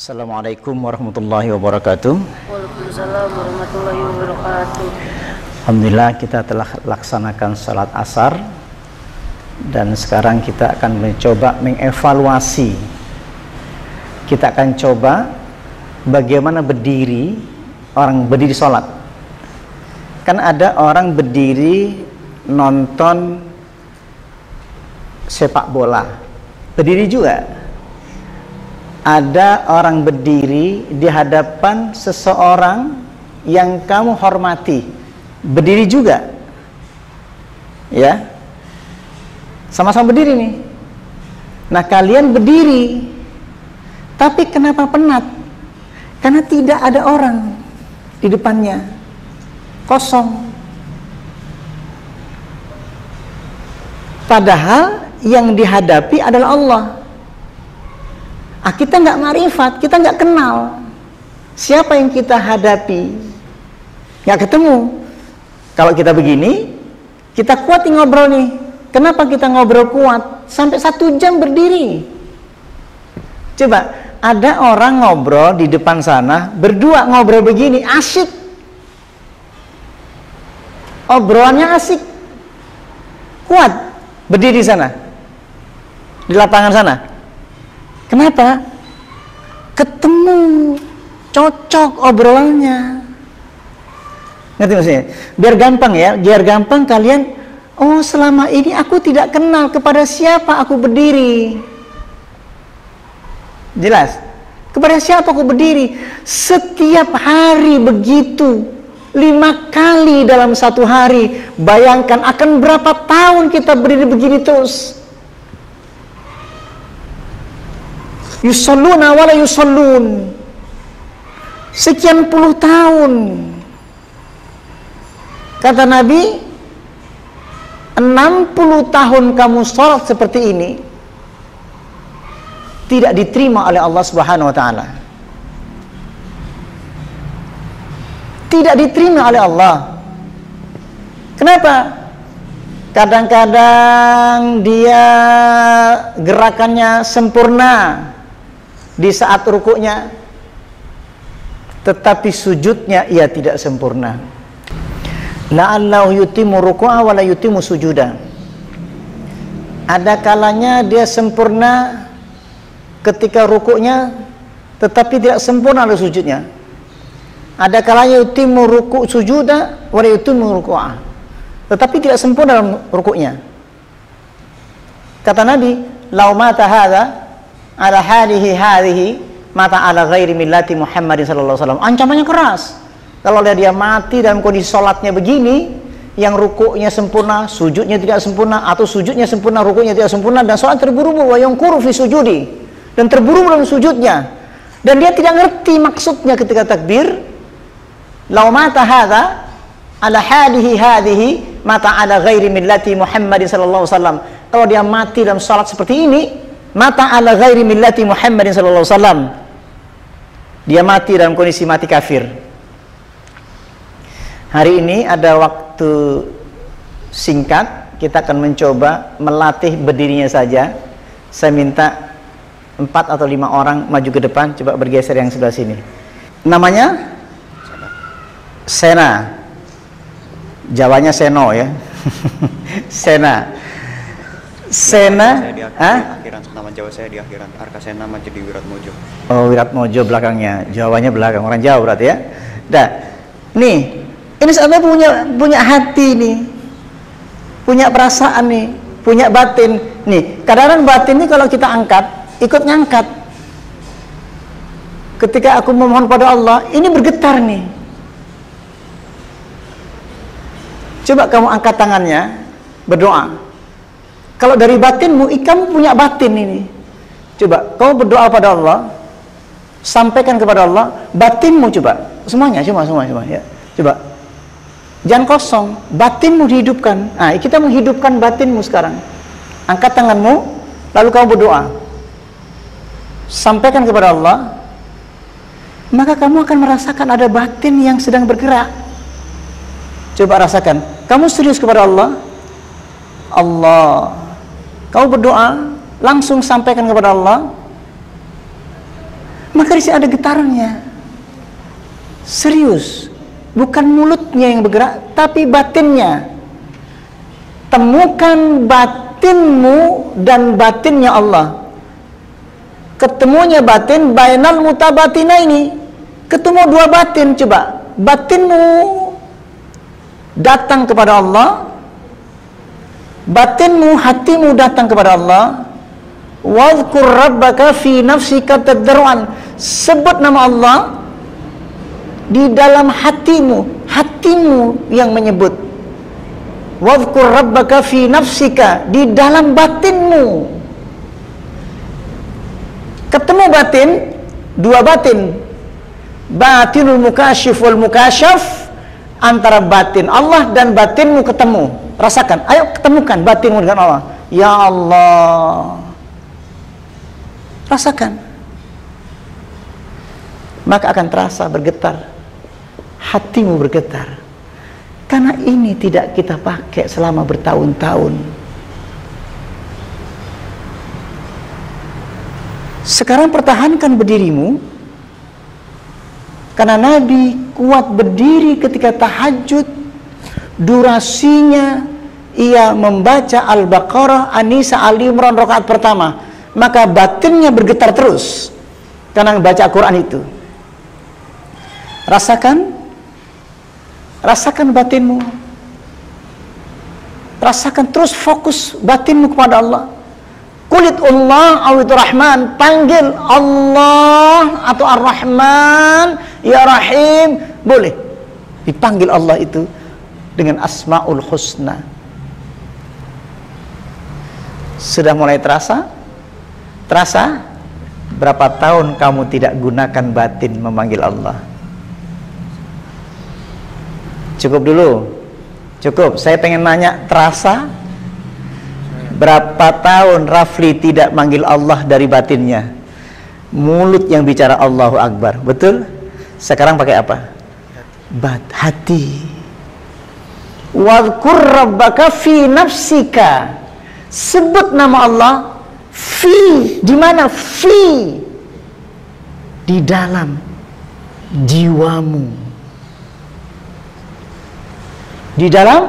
Assalamualaikum warahmatullahi wabarakatuh. Waalaikumsalam warahmatullahi wabarakatuh. Alhamdulillah kita telah laksanakan salat asar dan sekarang kita akan mencoba mengevaluasi. Kita akan coba bagaimana berdiri, orang berdiri salat. Kan ada orang berdiri nonton sepak bola, berdiri juga. Ada orang berdiri di hadapan seseorang yang kamu hormati, berdiri juga, ya, sama-sama berdiri nih. Nah kalian berdiri, tapi kenapa penat? Karena tidak ada orang di depannya, kosong. Padahal yang dihadapi adalah Allah. Kita nggak marifat, kita nggak kenal siapa yang kita hadapi, nggak ketemu. Kalau kita begini, kita kuat ngobrol nih. Kenapa kita ngobrol kuat? Sampai 1 jam berdiri. Coba, ada orang ngobrol di depan sana, berdua ngobrol begini, asyik. Obrolannya asik. Kuat, berdiri di sana, di lapangan sana. Kenapa? Ketemu, cocok obrolannya. Ngerti maksudnya? Biar gampang ya, biar gampang kalian, oh selama ini aku tidak kenal kepada siapa aku berdiri. Jelas? Kepada siapa aku berdiri? Setiap hari begitu, 5 kali dalam 1 hari. Bayangkan akan berapa tahun kita berdiri begini terus. Yusalluna wala yusallun, sekian puluh tahun. Kata Nabi, 60 tahun kamu sholat seperti ini tidak diterima oleh Allah Subhanahu wa ta'ala. Tidak diterima oleh Allah. Kenapa? Kadang-kadang dia gerakannya sempurna di saat rukuknya, tetapi sujudnya ia tidak sempurna. La'allahu yutimmu ruku'a wa la yutimmu sujuda. Ada kalanya dia sempurna ketika rukuknya, tetapi tidak sempurna dalam sujudnya. Ada kalanya yutimmu ruku' sujuda wa la yutimmu ruku'a, tetapi tidak sempurna dalam rukuknya. Kata Nabi, lau mata hadha ala halihi hadhihi mata ala ghairi millati Muhammadin sallallahu alaihi wasallam. Ancamannya keras. Kalau dia mati dalam kondisi sholatnya begini, yang rukuknya sempurna, sujudnya tidak sempurna, atau sujudnya sempurna, rukuknya tidak sempurna, dan sholat terburu-buru, wa yanquru fi sujudi, dan terburu-buru dalam sujudnya, dan dia tidak ngerti maksudnya ketika takbir. Lau mata hadha ala halihi hadhihi mata ala ghairi millati Muhammadin sallallahu alaihi wasallam. Kalau dia mati dalam sholat seperti ini, mata ala ghairi millati Muhammadin sallallahu alaihi wasallam, dia mati dalam kondisi mati kafir. Hari ini ada waktu singkat, kita akan mencoba melatih berdirinya saja. Saya minta 4 atau 5 orang maju ke depan, coba bergeser yang sebelah sini. Namanya Sena, Jawanya Seno ya. Sena. Sena, akhiran, nama Jawa saya di akhiran. Arkasena maju di Wiratmojo. Oh, Wiratmojo belakangnya, Jawanya belakang, orang Jawa berarti ya. Dah, nih, ini sebenarnya punya hati nih, punya perasaan nih, punya batin nih. Kadang-kadang batin ini kalau kita angkat, ikut ngangkat. Ketika aku memohon pada Allah, ini bergetar nih. Coba kamu angkat tangannya, berdoa. Kalau dari batinmu, kamu punya batin ini. Coba, kamu berdoa pada Allah. Sampaikan kepada Allah batinmu, coba semuanya, semua ya. Coba jangan kosong, batinmu dihidupkan. Nah, kita menghidupkan batinmu sekarang. Angkat tanganmu, lalu kamu berdoa. Sampaikan kepada Allah, maka kamu akan merasakan ada batin yang sedang bergerak. Coba rasakan. Kamu serius kepada Allah, Allah. Kamu berdoa, langsung sampaikan kepada Allah. Maka di sini ada getarannya. Serius. Bukan mulutnya yang bergerak, tapi batinnya. Temukan batinmu dan batinnya Allah. Ketemunya batin bainal mutabatina ini. Ketemu dua batin, coba. Batinmu datang kepada Allah, batinmu, hatimu datang kepada Allah. Wadhkur rabbaka fi nafsika tadarruan. Sebut nama Allah di dalam hatimu, hatimu yang menyebut. Wadhkur rabbaka fi nafsika, di dalam batinmu. Ketemu batin, dua batin. Batinul mukasyif wal mukasyaf, antara batin Allah dan batinmu ketemu. Rasakan, ayo ketemukan batinmu dengan Allah. Ya Allah, rasakan. Maka akan terasa bergetar, hatimu bergetar. Karena ini tidak kita pakai selama bertahun-tahun. Sekarang pertahankan berdirimu, karena Nabi kuat berdiri ketika tahajud. Durasinya ia membaca Al-Baqarah, An-Nisa, Ali Imran rakaat pertama. Maka batinnya bergetar terus karena membaca Al-Quran itu. Rasakan batinmu. Rasakan terus fokus batinmu kepada Allah. Kulit Allah awitur Rahman, panggil Allah atau Ar-Rahman, Ya Rahim, boleh dipanggil Allah itu dengan Asmaul Husna. Sudah mulai terasa? Terasa? Berapa tahun kamu tidak gunakan batin memanggil Allah? Cukup dulu. Cukup. Saya pengen nanya, terasa? Berapa tahun Rafli tidak manggil Allah dari batinnya? Mulut yang bicara Allahu Akbar, betul? Sekarang pakai apa? Hati. Wadhkur rabbaka fi nafsika. Sebut nama Allah. Fi, di mana? Fi, di dalam jiwamu. Di dalam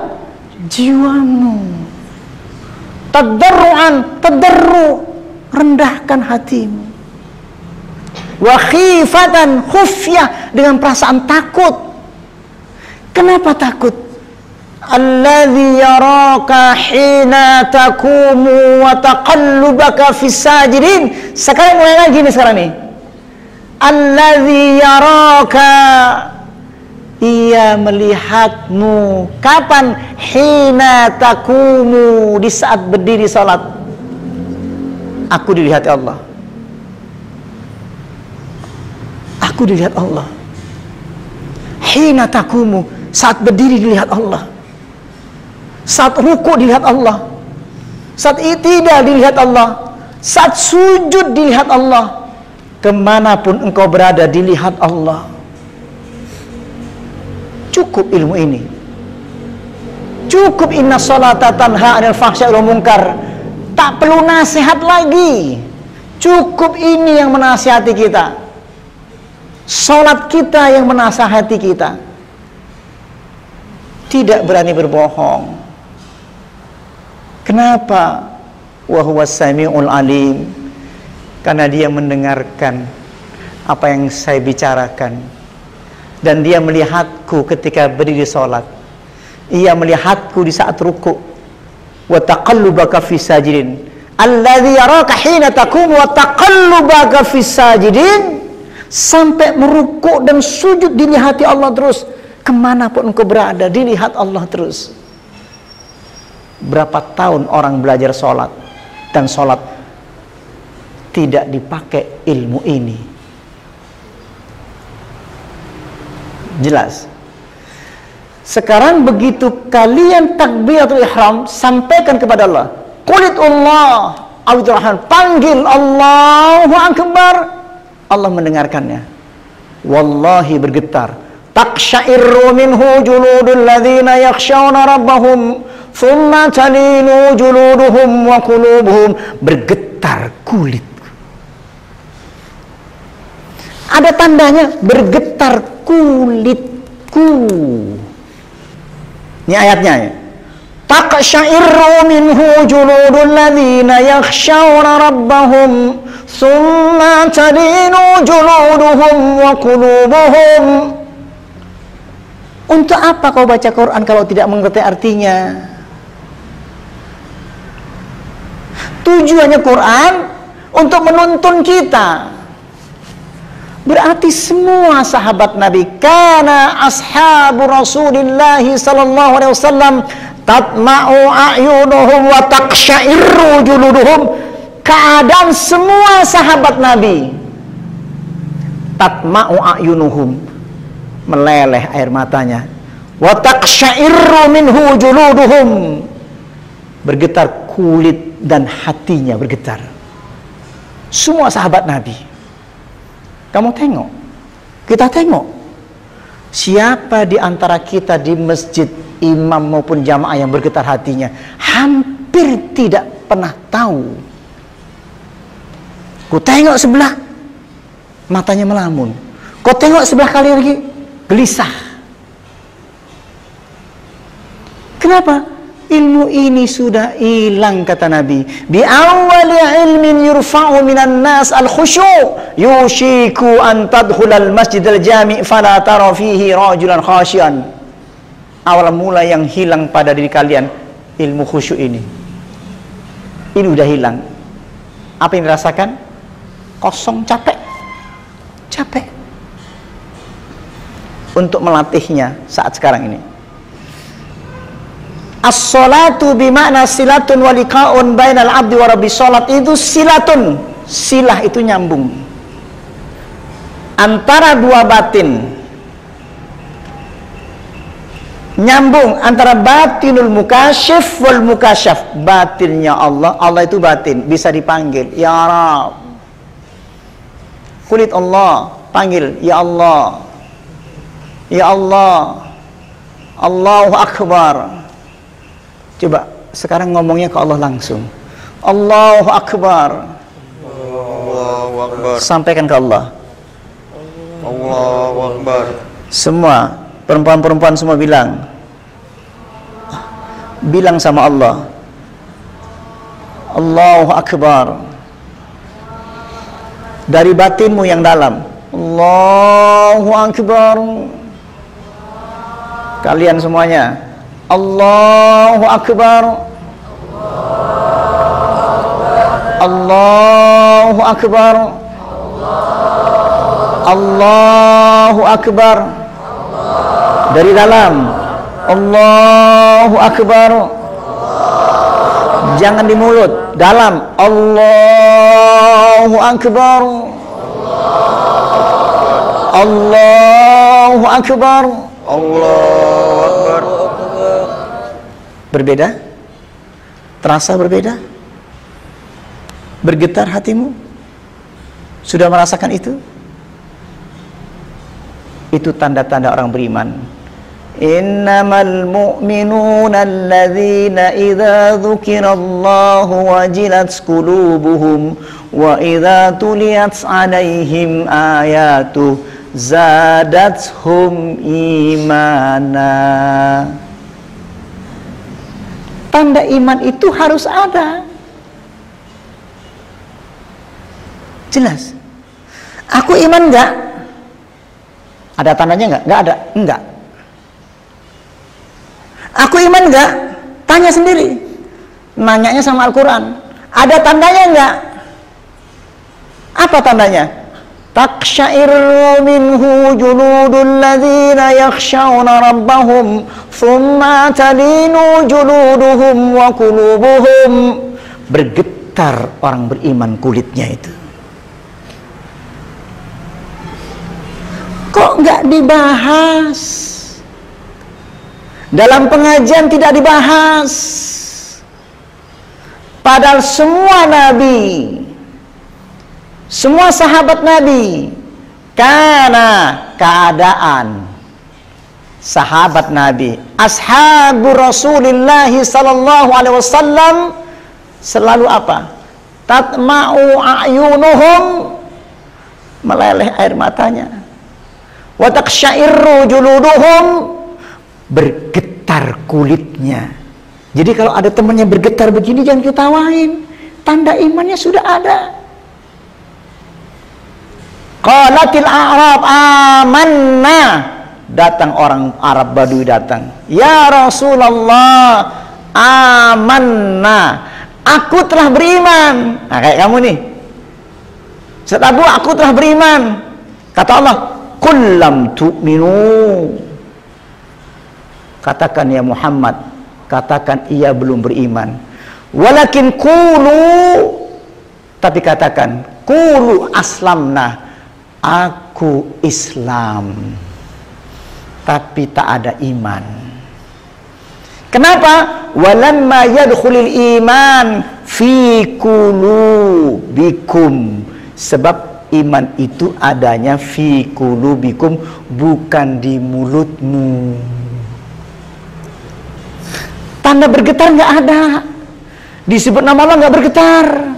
jiwamu. Tadarruan, tadarru, rendahkan hatimu. Wa khifatan, khufyah, dengan perasaan takut. Kenapa takut? Alladzi yaraka hina taqumu wa taqallubaka fis sajidin. Sekarang mulai lagi nih sekarang nih. Alladzi yaraka, ia melihatmu. Kapan? Hina taqumu, di saat berdiri salat. Aku dilihat Allah. Aku dilihat Allah. Hina taqumu, saat berdiri dilihat Allah. Saat ruku dilihat Allah. Saat i'tidal dilihat Allah. Saat sujud dilihat Allah. Kemanapun engkau berada dilihat Allah. Cukup ilmu ini. Cukup inna sholata tanha 'anil fahsya'i wal munkar. Tak perlu nasihat lagi. Cukup ini yang menasihati kita. Sholat kita yang menasihati kita. Tidak berani berbohong. Kenapa? Wa huwas samiul alim. Karena dia mendengarkan apa yang saya bicarakan. Dan dia melihatku ketika berdiri sholat. Ia melihatku di saat ruku. Wa taqallubaka fis sajidin. Alladzi yaraka hina taqumu wa taqallubaka fis sajidin. Sampai meruku dan sujud dilihati Allah terus. Kemanapun engkau berada dilihat Allah terus. Berapa tahun orang belajar sholat, dan sholat tidak dipakai ilmu ini. Jelas. Sekarang begitu kalian takbiratul ihram, sampaikan kepada Allah, qulit Allah Abdurrahman, panggil Allahu Akbar. Allah mendengarkannya. Wallahi bergetar. Taqsha'irru minhu juludul ladzina yakhshawna rabbahum thumma talinu juluduhum wa qulubuhum. Bergetar kulit. Ada tandanya, bergetar kulitku. Ini ayatnya ya. Taqsha'irru minhu juludul ladzina yakhshawna rabbahum thumma talinu juluduhum wa qulubuhum. Untuk apa kau baca Quran kalau tidak mengerti artinya? Tujuannya Quran untuk menuntun kita. Berarti semua sahabat Nabi, kana ashabu Rasulillah sallallahu alaihi wasallam tatma'u a'yunuhum wa taqsha'irru juluduhum. Keadaan semua sahabat Nabi, tatma'u a'yunuhum, meleleh air matanya, wa taqsha'irru minhu juluduhum, bergetar kulit dan hatinya bergetar. Semua sahabat Nabi. Kamu tengok, kita tengok, siapa di antara kita di masjid, imam maupun jamaah yang bergetar hatinya? Hampir tidak pernah tahu. Ku tengok sebelah, matanya melamun. Kau tengok sebelah kali lagi, gelisah. Kenapa? Ilmu ini sudah hilang, kata Nabi. Bi awwali ilmin yurfa'u minan nas al-khusyu' yushiku an tadkhulal masjidal jami' fala tara fihi rajulan khashian. Awal mula yang hilang pada diri kalian, ilmu khusyuk ini. Ini udah hilang. Apa yang dirasakan? Kosong, capek. Capek. Untuk melatihnya saat sekarang ini. As-salatu bimakna silatun wa liqa'un bainal abdi wa rabbi. Salat itu silatun. Silah itu nyambung antara dua batin. Nyambung antara batinul mukasyif wal mukasyaf. Batinnya Allah, Allah itu batin, bisa dipanggil ya Rab. Kulit Allah, panggil ya Allah. Ya Allah. Allahu Akbar. Coba sekarang ngomongnya ke Allah langsung. Allahu Akbar. Allahu Akbar. Sampaikan ke Allah. Allahu Akbar. Semua perempuan-perempuan semua bilang. Bilang sama Allah. Allahu Akbar. Dari batinmu yang dalam. Allahu Akbar. Kalian semuanya. Allahu Akbar. Allahu Akbar. Allahu Akbar. Dari dalam. Allahu Akbar. Jangan di mulut, dalam. Allahu Akbar. Allahu Akbar. Allahu Akbar. Berbeda? Terasa berbeda? Bergetar hatimu? Sudah merasakan itu? Itu tanda-tanda orang beriman. Innamal mu'minuna alladzina idza dzukirallahu wajilat qulubuhum wa idza tuliyat 'alaihim ayatu zadathum imana. Tanda iman itu harus ada. Jelas. Aku iman enggak? Ada tandanya enggak? Enggak ada. Enggak. Aku iman enggak? Tanya sendiri. Nanyanya sama Al-Quran. Ada tandanya enggak? Apa tandanya? Taqsha'irru minhu juludul ladzina yakhshawna rabbahum thumma talinu juluduhum wa qulubuhum. Bergetar orang beriman kulitnya itu. Kok nggak dibahas? Dalam pengajian tidak dibahas. Padahal semua nabi, semua sahabat nabi, karena keadaan sahabat nabi, ashabu Rasulullah sallallahu alaihi wasallam selalu apa? Tatma'u a'yunuhum, meleleh air matanya. Wa taqsya'irru juluduhum, bergetar kulitnya. Jadi kalau ada temannya bergetar begini jangan ketawain, tanda imannya sudah ada. Qalatil a'rab amanna, datang orang Arab Badui datang, ya Rasulullah amanna, aku telah beriman. Nah, kayak kamu nih, Ustaz Abu, aku telah beriman. Kata Allah, qul lam tu'minu, katakan ya Muhammad, katakan ia belum beriman. Walakin qulu, tapi katakan qulu aslamna, aku Islam, tapi tak ada iman. Kenapa? Walamma yadkhulul iman fi qulubikum, sebab iman itu adanya fi qulubikum, bukan di mulutmu. Tanda bergetar nggak ada, disebut nama Allah nggak bergetar.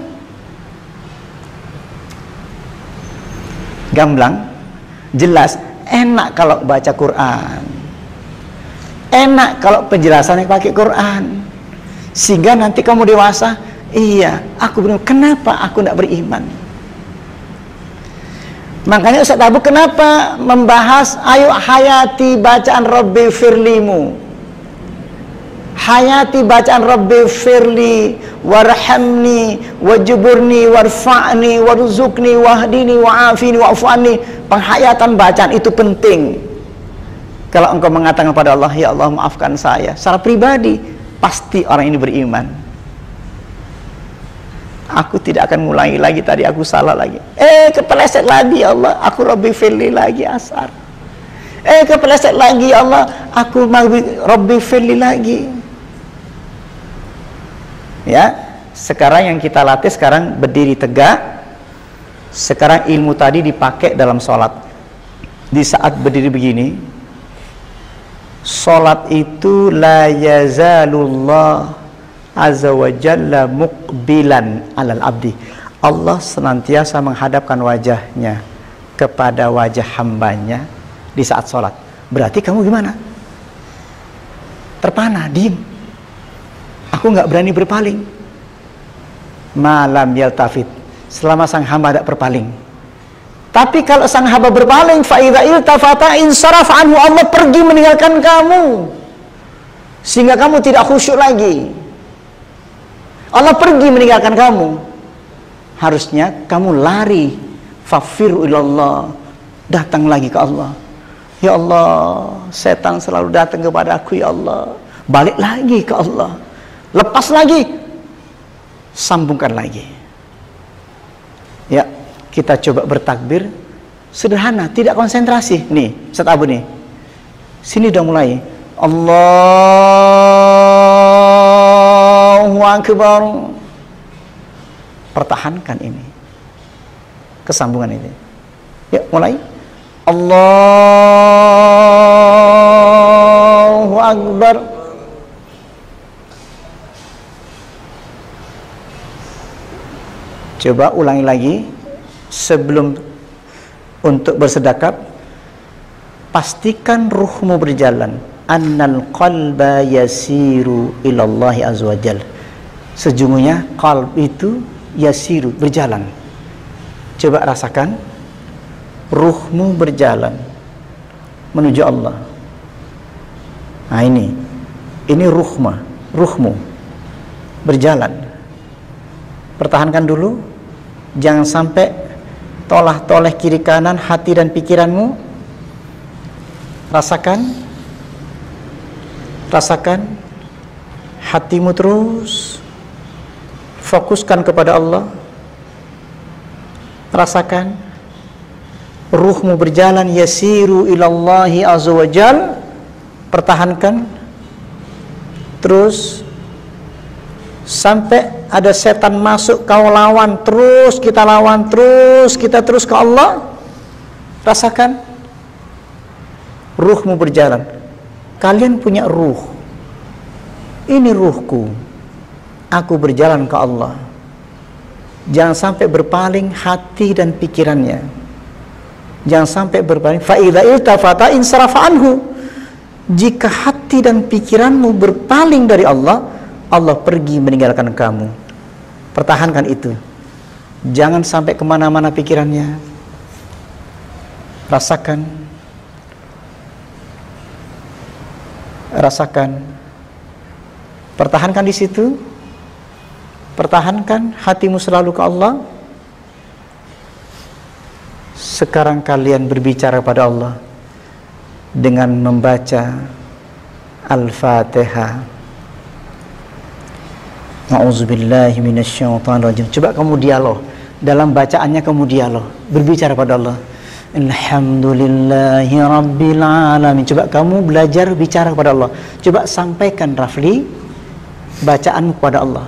Gamblang, jelas, enak kalau baca Quran, enak kalau penjelasannya pakai Quran, sehingga nanti kamu dewasa, iya, aku beriman. Kenapa aku tidak beriman? Makanya Ustaz Abu kenapa membahas ayo hayati bacaan Rabbi firlimu, hayati bacaan Rabbi firli warhamni wajburni warfa'ni warzuqni wahdini wa'afini wa'fu'anni. Penghayatan bacaan itu penting. Kalau engkau mengatakan kepada Allah, ya Allah maafkan saya, secara pribadi pasti orang ini beriman. Aku tidak akan ngulangi lagi, tadi aku salah lagi, kepeleset lagi ya Allah, aku Rabbi firli lagi asar, kepeleset lagi ya Allah, aku Rabbi firli lagi. Ya, sekarang yang kita latih sekarang berdiri tegak. Sekarang ilmu tadi dipakai dalam sholat. Di saat berdiri begini, sholat itu la yazalullah azza wa jalla muqbilan alal abdi. Allah senantiasa menghadapkan wajahnya kepada wajah hambanya di saat sholat. Berarti kamu gimana? Terpana, diem. Aku nggak berani berpaling. Malam yaltafit, selama sang hamba tidak berpaling. Tapi kalau sang hamba berpaling, fa idza iltafata insaraf anhu, Allah pergi meninggalkan kamu, sehingga kamu tidak khusyuk lagi. Allah pergi meninggalkan kamu. Harusnya kamu lari, fafiru ilallah, datang lagi ke Allah. Ya Allah, setan selalu datang kepada aku, ya Allah. Balik lagi ke Allah. Lepas lagi, sambungkan lagi. Ya, kita coba bertakbir sederhana, tidak konsentrasi. Nih, Ustaz Abu nih, sini udah mulai. Allahu Akbar. Pertahankan ini, kesambungan ini. Ya, mulai. Allahu Akbar. Coba ulangi lagi. Sebelum untuk bersedekap, pastikan ruhmu berjalan. Annal qalba yasiru ilallahi azza wajal. Sejujurnya qalb itu yasiru, berjalan. Coba rasakan ruhmu berjalan menuju Allah. Nah ini ruhmu berjalan. Pertahankan dulu, jangan sampai tolah-toleh kiri kanan hati dan pikiranmu. Rasakan hatimu, terus fokuskan kepada Allah. Rasakan ruhmu berjalan yasiru ilallahi azza wajal, pertahankan terus sampai ada setan masuk kau lawan terus, kita lawan terus, kita terus ke Allah. Rasakan ruhmu berjalan. Kalian punya ruh, ini ruhku, aku berjalan ke Allah. Jangan sampai berpaling hati dan pikirannya, jangan sampai berpaling. Fa idza iltafata insarafa anhu. Jika hati dan pikiranmu berpaling dari Allah, Allah pergi meninggalkan kamu. Pertahankan itu, jangan sampai kemana-mana pikirannya. Rasakan, pertahankan di situ. Pertahankan hatimu selalu ke Allah. Sekarang kalian berbicara pada Allah dengan membaca Al-Fatihah. A'udzubillahi minasyaitonirrajim. Coba kamu dialog, dalam bacaannya kamu dialog, berbicara pada Allah. Alhamdulillahi rabbil alamin. Coba kamu belajar bicara kepada Allah. Coba sampaikan Rafli bacaanmu kepada Allah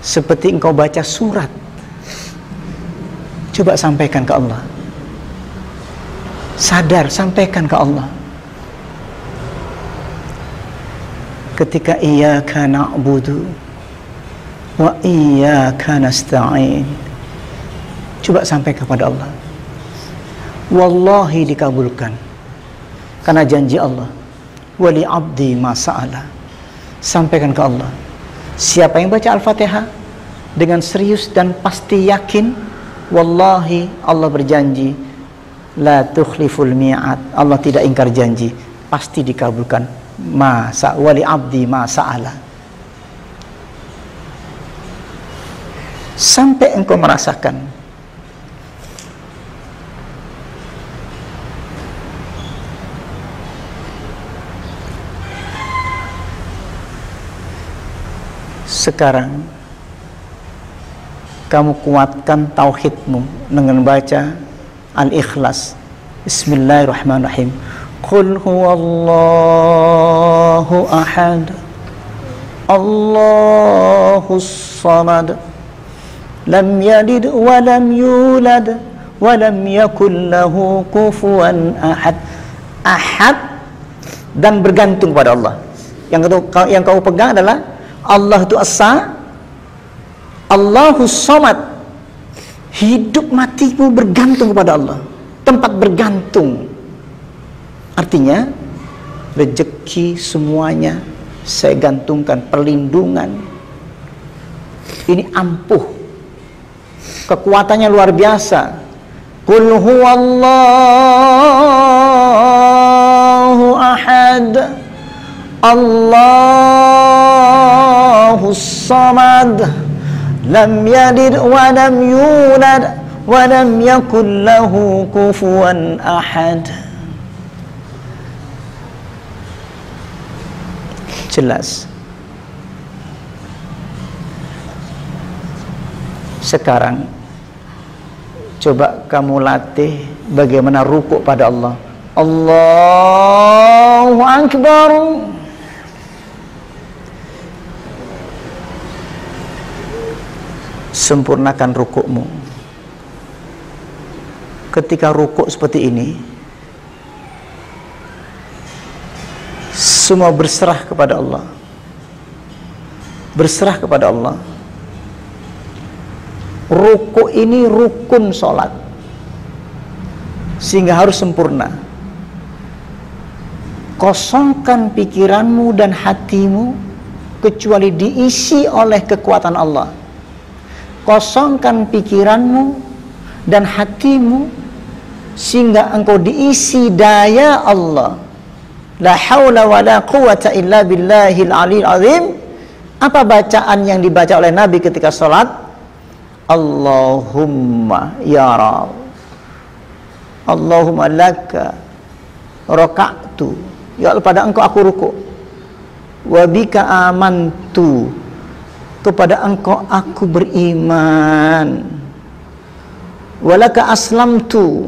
seperti engkau baca surat. Coba sampaikan ke Allah. Sadar, sampaikan ke Allah. Ketika iyyaka na'budu wa iyyaka nasta'in, coba sampaikan kepada Allah. Wallahi dikabulkan, karena janji Allah, wali abdi ma sa'ala. Sampaikan ke Allah. Siapa yang baca Al-Fatihah dengan serius dan pasti yakin, wallahi Allah berjanji, la tukhliful mi'ad, Allah tidak ingkar janji, pasti dikabulkan. Masa wali abdi ma sa'ala. Sampai engkau merasakan sekarang kamu kuatkan tauhidmu dengan baca Al-Ikhlas. Bismillahirrahmanirrahim. Qul huwallahu ahad, Allahus samad, lam yalid wa lam yulad wa lam yakul lahu kufuwan ahad. Ahad dan bergantung pada Allah. Yang kau pegang adalah Allah itu Asa, Allahus Samad. Hidup matimu bergantung kepada Allah, tempat bergantung. Artinya rezeki semuanya saya gantungkan, perlindungan ini ampuh, kekuatannya luar biasa. Qul huwallahu ahad, Allahus samad, lam yalid wa lam yulad wa lam yakul lahu kufuwan ahad. Jelas. Sekarang coba kamu latih bagaimana rukuk pada Allah. Allahu Akbar. Sempurnakan rukukmu. Ketika rukuk seperti ini, semua berserah kepada Allah. Berserah kepada Allah. Rukuk ini rukun sholat, sehingga harus sempurna. Kosongkan pikiranmu dan hatimu kecuali diisi oleh kekuatan Allah. Kosongkan pikiranmu dan hatimu sehingga engkau diisi daya Allah. La haula wa la quwata illa billahil aliyil azim. Apa bacaan yang dibaca oleh Nabi ketika sholat? Allahumma ya Rabb, Allahumma laka raka'tu, ya Allah pada engkau aku rukuk, wa bika amantu, kepada engkau aku beriman, Walaka aslamtu,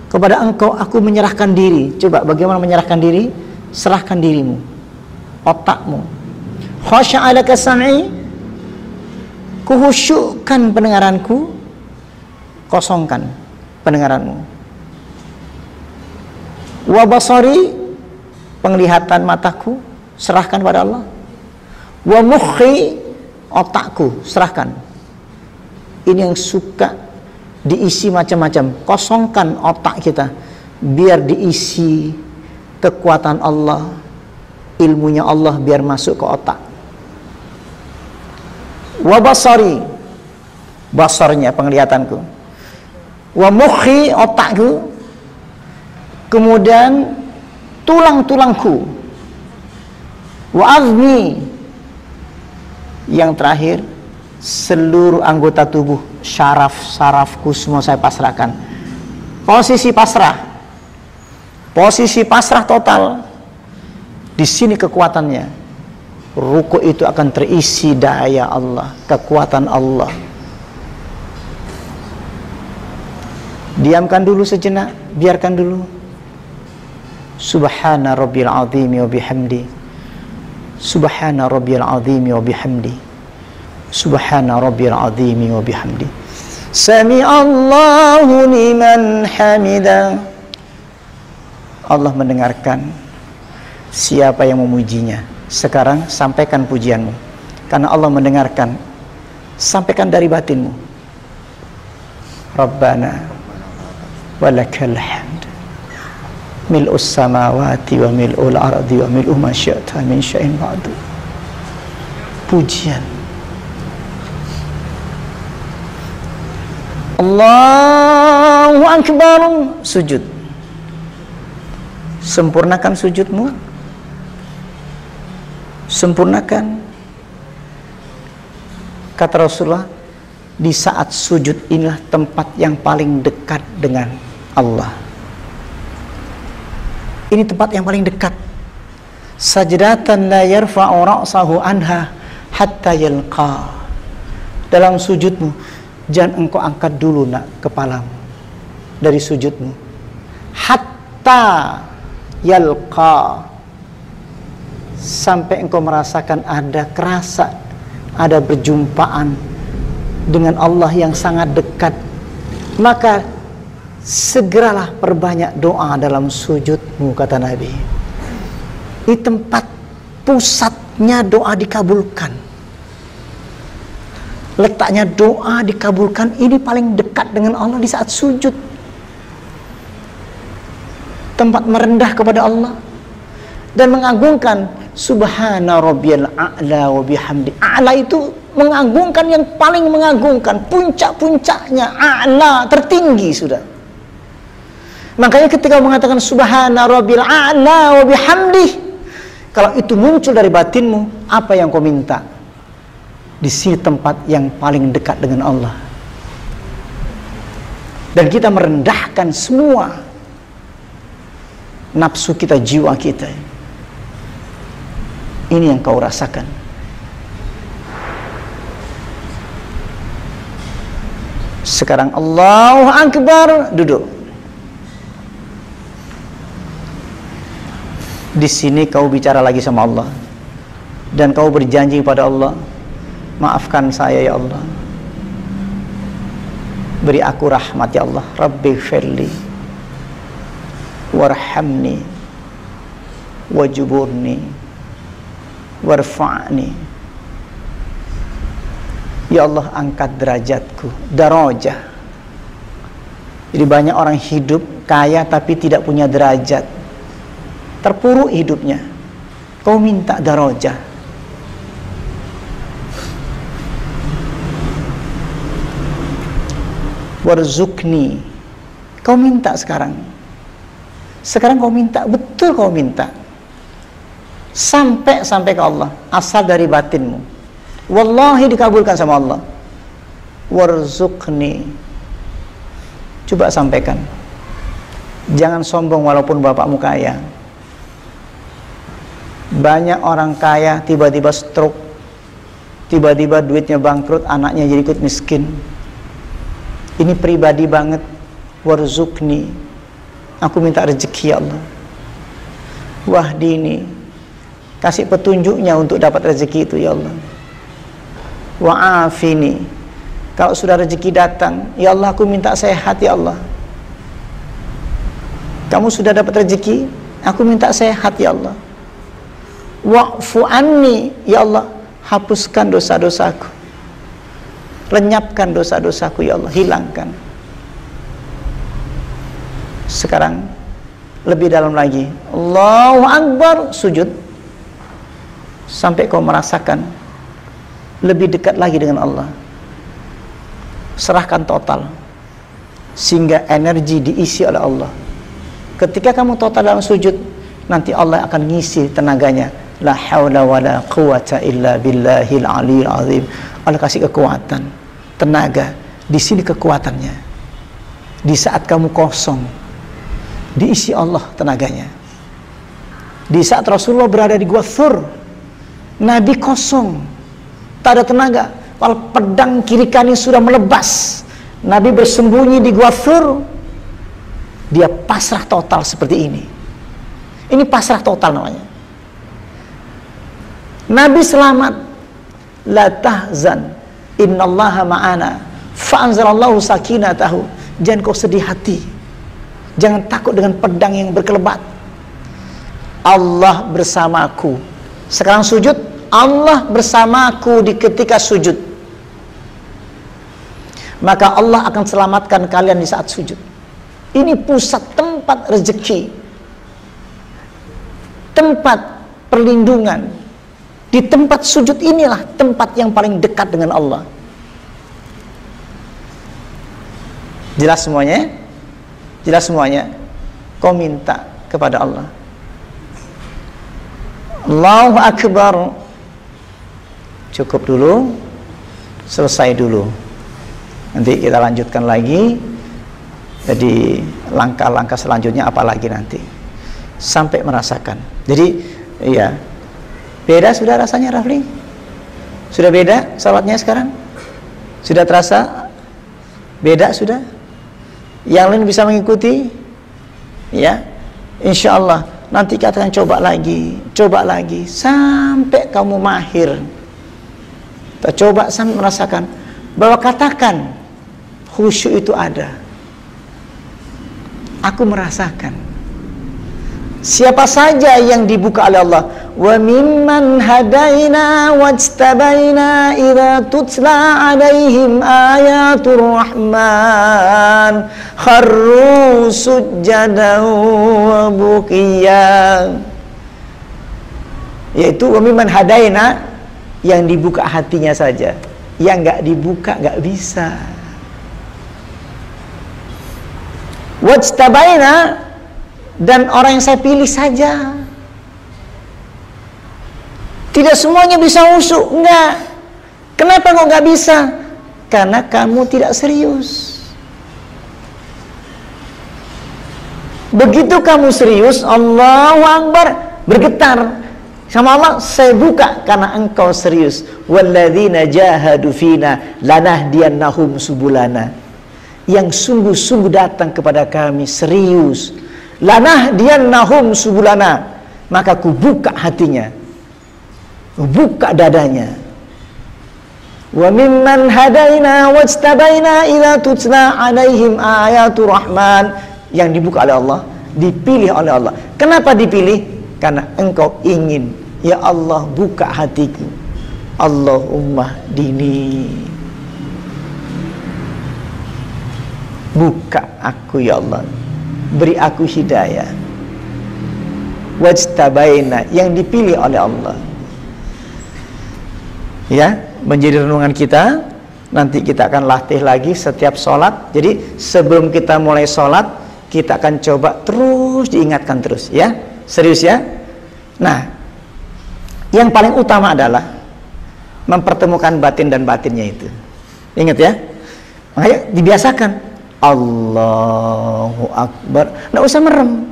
kepada engkau aku menyerahkan diri. Coba bagaimana menyerahkan diri? Serahkan dirimu, otakmu. Khasya'alaka sam'i, kuhusyukkan pendengaranku, kosongkan pendengaranmu. Wa basari, penglihatan mataku, serahkan pada Allah. Wa mukhi, otakku, serahkan. Ini yang suka diisi macam-macam. Kosongkan otak kita biar diisi kekuatan Allah, ilmunya Allah biar masuk ke otak. Wa basari, basarnya penglihatanku. Wa mukhi, otakku. Kemudian tulang-tulangku. Wa azmi, yang terakhir seluruh anggota tubuh, syaraf-syarafku semua saya pasrahkan. Posisi pasrah total. Di sini kekuatannya. Ruku itu akan terisi daya Allah, kekuatan Allah. Diamkan dulu sejenak, biarkan dulu. Subhana rabbil azimi wa bihamdi. Subhana rabbil azimi wa bihamdi. Subhana rabbil azimi wa bihamdi. Sami Allahu liman hamida. Allah mendengarkan siapa yang memujinya. Sekarang sampaikan pujianmu, karena Allah mendengarkan. Sampaikan dari batinmu. Rabbana walakal hamd mil'us samawati wa mil'ul ardi wa mil'u ma syi'ta min syai'in ba'du. Pujian. Allahu Akbar. Sujud. Sempurnakan sujudmu. Sempurnakan. Kata Rasulullah, di saat sujud inilah tempat yang paling dekat dengan Allah. Ini tempat yang paling dekat. Sajdatan la yarfa'u ra'sahu anha hatta yalqa. Dalam sujudmu, jangan engkau angkat dulu nak kepalamu dari sujudmu. Hatta yalqa, sampai engkau merasakan ada berjumpaan dengan Allah yang sangat dekat. Maka segeralah perbanyak doa dalam sujudmu, kata Nabi. Ini tempat pusatnya doa dikabulkan. Letaknya doa dikabulkan, ini paling dekat dengan Allah di saat sujud. Tempat merendah kepada Allah dan mengagungkan. Subhana rabbiyal a'la wa bihamdi. A'la itu mengagungkan, yang paling mengagungkan, puncak-puncaknya, a'la, tertinggi sudah. Makanya ketika mengatakan subhana rabbil a'la wa bihamdi, kalau itu muncul dari batinmu, apa yang kau minta? Di sini tempat yang paling dekat dengan Allah. Dan kita merendahkan semua nafsu kita, jiwa kita. Ini yang kau rasakan. Sekarang Allahu Akbar, duduk. Di sini kau bicara lagi sama Allah. Dan kau berjanji pada Allah, maafkan saya ya Allah. Beri aku rahmat ya Allah. Rabbi firli warhamni wajuburni warfa'ni. Ya Allah, angkat derajatku. Darajah. Jadi banyak orang hidup kaya tapi tidak punya derajat, terpuruk hidupnya. Kau minta darajah. Warzukni. Kau minta sekarang. Sekarang kau minta, betul kau minta. Sampai ke Allah, asal dari batinmu. Wallahi dikabulkan sama Allah. Warzukni. Coba sampaikan. Jangan sombong walaupun bapakmu kaya. Banyak orang kaya tiba-tiba stroke, tiba-tiba duitnya bangkrut, anaknya jadi ikut miskin. Ini pribadi banget. Warzuqni, aku minta rezeki ya Allah. Wahdini, kasih petunjuknya untuk dapat rezeki itu ya Allah. Wa'afini, kalau sudah rezeki datang, ya Allah aku minta sehat ya Allah. Kamu sudah dapat rezeki, aku minta sehat ya Allah. Wa'fu anni, ya Allah, hapuskan dosa-dosaku, lenyapkan dosa-dosaku ya Allah, hilangkan. Sekarang lebih dalam lagi, Allahu Akbar, sujud sampai kau merasakan lebih dekat lagi dengan Allah. Serahkan total sehingga energi diisi oleh Allah. Ketika kamu total dalam sujud, nanti Allah akan ngisi tenaganya. La haula wala quwata illa billahil aliyil azim. Allah kasih kekuatan, tenaga. Di sini kekuatannya. Di saat kamu kosong, diisi Allah tenaganya. Di saat Rasulullah berada di Gua Thur, Nabi kosong, tak ada tenaga. Kalau pedang kiri kanan sudah melebas, Nabi bersembunyi di Gua Thur. Dia pasrah total seperti ini. Ini pasrah total namanya. Nabi selamat. La tahzan, innallaha ma'ana. Fa'anzalallahu sakinatahu. Jangan kau sedih hati, jangan takut dengan pedang yang berkelebat. Allah bersamaku. Sekarang sujud, Allah bersamaku di ketika sujud. Maka Allah akan selamatkan kalian di saat sujud. Ini pusat tempat rezeki, tempat perlindungan. Di tempat sujud inilah tempat yang paling dekat dengan Allah. Jelas semuanya? Jelas semuanya? Kau minta kepada Allah. Allahu Akbar. Cukup dulu, selesai dulu. Nanti kita lanjutkan lagi. Jadi langkah-langkah selanjutnya apa lagi nanti, sampai merasakan. Jadi iya, beda sudah rasanya Rafli? Sudah beda salatnya sekarang? Sudah terasa beda sudah? Yang lain bisa mengikuti? Ya, insya Allah nanti kita akan coba lagi sampai kamu mahir. Kita coba sampai merasakan bahwa katakan khusyuk itu ada. Aku merasakan. Siapa saja yang dibuka oleh Allah, wa mimman hadaina wajtabaina idza tutla alaihim ayatur rahman kharru sujjadan wa bukiya. Yaitu wa mimman hadaina, yang dibuka hatinya saja, yang enggak dibuka enggak bisa. Wajtabaina, dan orang yang saya pilih saja. Tidak semuanya bisa khusyuk, enggak. Kenapa kok enggak bisa? Karena kamu tidak serius. Begitu kamu serius, Allahu Akbar, bergetar sama Allah, saya buka karena engkau serius. Walladzina jahadu fina lanahdiyannahum subulana. Yang sungguh-sungguh datang kepada kami serius, lanahdiyannahum subulana, maka ku buka hatinya, ku buka dadanya. Wa mimman hadaina wajtabaina idza tutla alaihim ayatur rahman, yang dibuka oleh Allah, dipilih oleh Allah. Kenapa dipilih? Karena engkau ingin, ya Allah buka hatiku. Allahumma dini, buka aku ya Allah, beri aku hidayah. Wajtabaina, yang dipilih oleh Allah. Ya, menjadi renungan kita. Nanti kita akan latih lagi setiap sholat. Jadi sebelum kita mulai sholat, kita akan coba terus diingatkan terus, ya. Serius ya. Nah, yang paling utama adalah mempertemukan batin dan batinnya itu. Ingat ya. Makanya dibiasakan Allahu Akbar. Nggak usah merem.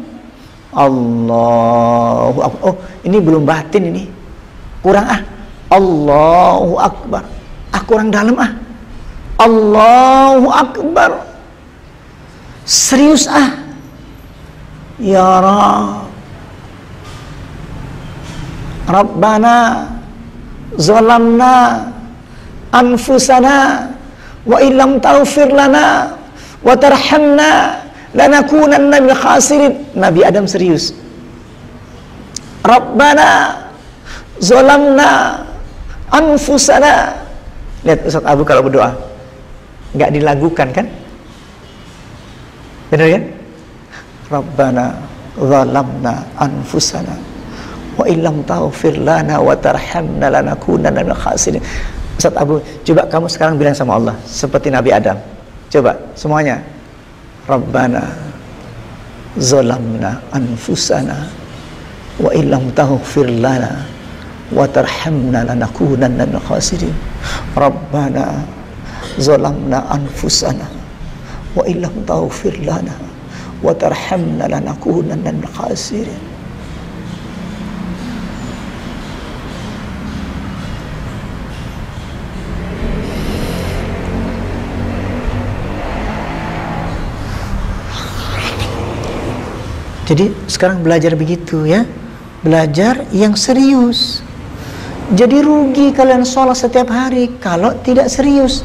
Allahu Akbar. Oh, ini belum batin ini. Kurang ah. Allahu Akbar. Ah, kurang dalam ah. Allahu Akbar. Serius ya Rabb. Rabbana zalamna anfusana wa illam taghfir lana wa tarhamna lanakunanna minal khasirin. Nabi Adam serius. Rabbana zalamna anfusana. Lihat Ustaz Abu kalau berdoa nggak dilagukan kan? Benar kan? Rabbana zalamna anfusana wa illam taghfir lana wa tarhamna lanakunanna minal khasirin. Ustaz Abu, coba kamu sekarang bilang sama Allah seperti Nabi Adam. Coba semuanya. Rabbana zalamna anfusana wa illam taghfir lana wa tarhamna lanakunanna minal khasirin. Rabbana zalamna anfusana wa illam taghfir lana wa tarhamna lanakunanna minal khasirin. Jadi sekarang belajar begitu ya, belajar yang serius. Jadi rugi kalian sholat setiap hari kalau tidak serius.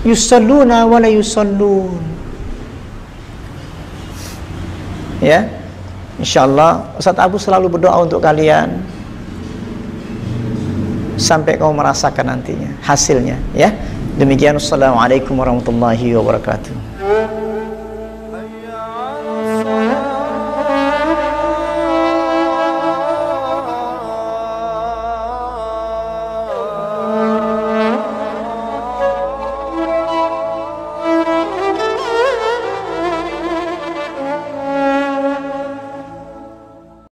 Yusalluna wa la yusallun. Ya, insyaallah Ustaz Abu selalu berdoa untuk kalian sampai kamu merasakan nantinya hasilnya. Ya, demikian. Assalamualaikum warahmatullahi wabarakatuh.